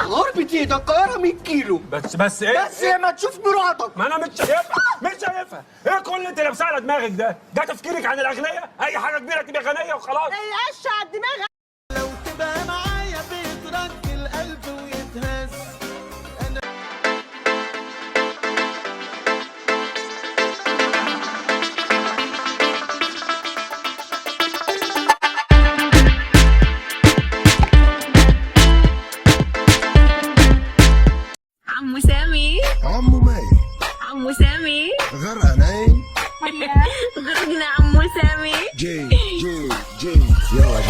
غربة ايدك القاهرة 100 كيلو. بس ايه؟ بس ما تشوف مراتك. ما انا مش شايفها مش شايفها. ايه كل اللي انت لابساه على دماغك ده؟ ده تفكيرك عن الاغنياء؟ اي حاجه كبيره تبقى غنيه وخلاص. ايه قش على الدماغ. لو تبقى معايا بيترك القلب ويتهز. عمو سامي. عمو ماي عمو سامي. غرقانين. غرقنا عمو سامي. جي يلا